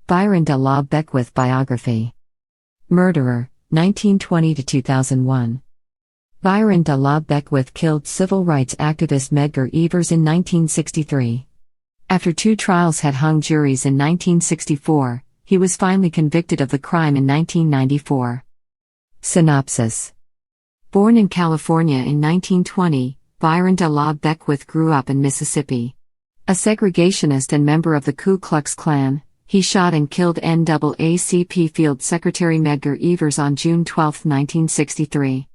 Byron De La Beckwith Biography. Murderer, 1920–2001. Byron De La Beckwith killed civil rights activist Medgar Evers in 1963. After 2 trials had hung juries in 1964, he was finally convicted of the crime in 1994. Synopsis. Born in California in 1920, Byron De La Beckwith grew up in Mississippi. A segregationist and member of the Ku Klux Klan, he shot and killed NAACP Field Secretary Medgar Evers on June 12, 1963.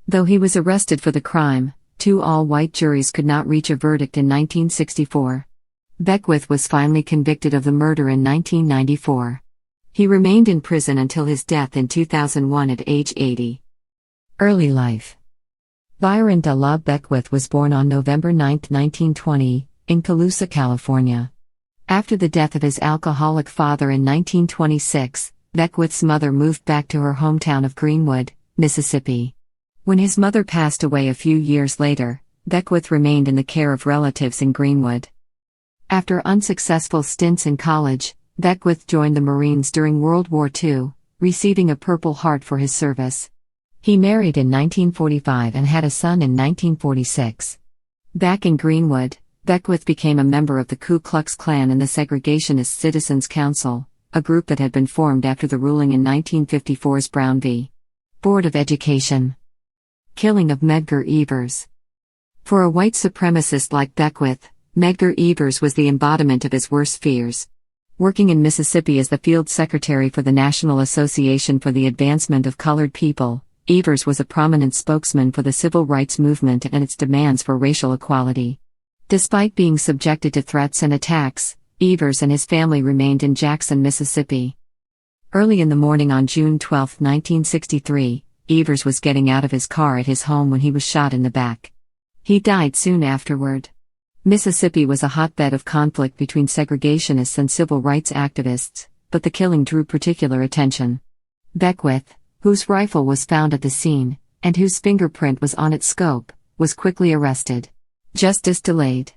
Though he was arrested for the crime, 2 all-white juries could not reach a verdict in 1964. Beckwith was finally convicted of the murder in 1994. He remained in prison until his death in 2001 at age 80. Early life. Byron De La Beckwith was born on November 9, 1920, in Colusa, California. After the death of his alcoholic father in 1926, Beckwith's mother moved back to her hometown of Greenwood, Mississippi. When his mother passed away a few years later, Beckwith remained in the care of relatives in Greenwood. After unsuccessful stints in college, Beckwith joined the Marines during World War II, receiving a Purple Heart for his service. He married in 1945 and had a son in 1946. Back in Greenwood, Beckwith became a member of the Ku Klux Klan and the Segregationist Citizens Council, a group that had been formed after the ruling in 1954's Brown v. Board of Education. Killing of Medgar Evers. For a white supremacist like Beckwith, Medgar Evers was the embodiment of his worst fears. Working in Mississippi as the field secretary for the National Association for the Advancement of Colored People, Evers was a prominent spokesman for the civil rights movement and its demands for racial equality. Despite being subjected to threats and attacks, Evers and his family remained in Jackson, Mississippi. Early in the morning on June 12, 1963, Evers was getting out of his car at his home when he was shot in the back. He died soon afterward. Mississippi was a hotbed of conflict between segregationists and civil rights activists, but the killing drew particular attention. Beckwith, whose rifle was found at the scene, and whose fingerprint was on its scope, was quickly arrested. Justice delayed.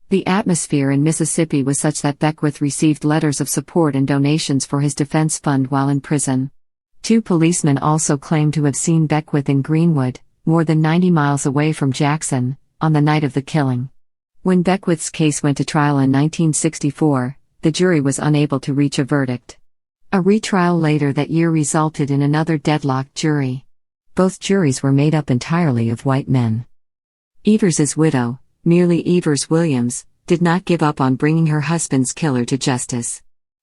The atmosphere in Mississippi was such that Beckwith received letters of support and donations for his defense fund while in prison. 2 policemen also claimed to have seen Beckwith in Greenwood, more than 90 miles away from Jackson, on the night of the killing. When Beckwith's case went to trial in 1964, the jury was unable to reach a verdict. A retrial later that year resulted in another deadlocked jury. Both juries were made up entirely of white men. Evers's widow, Merle Evers Williams, did not give up on bringing her husband's killer to justice.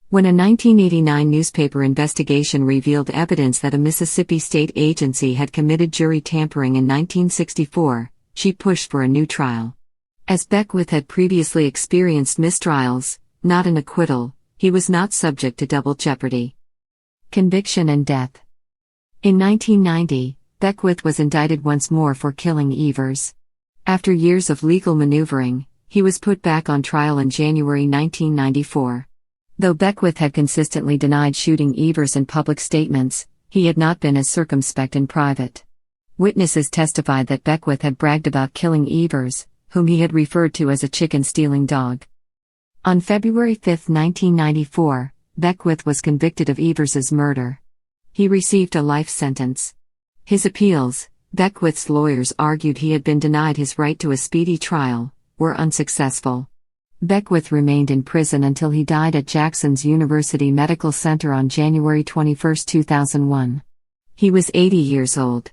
When a 1989 newspaper investigation revealed evidence that a Mississippi state agency had committed jury tampering in 1964, she pushed for a new trial. As Beckwith had previously experienced mistrials, not an acquittal, he was not subject to double jeopardy. Conviction and death. In 1990, Beckwith was indicted once more for killing Evers. After years of legal maneuvering, he was put back on trial in January 1994. Though Beckwith had consistently denied shooting Evers in public statements, he had not been as circumspect in private. Witnesses testified that Beckwith had bragged about killing Evers, whom he had referred to as a chicken-stealing dog. On February 5, 1994, Beckwith was convicted of Evers's murder. He received a life sentence. His appeals, Beckwith's lawyers argued he had been denied his right to a speedy trial, were unsuccessful. Beckwith remained in prison until he died at Jackson's University Medical Center on January 21, 2001. He was 80 years old.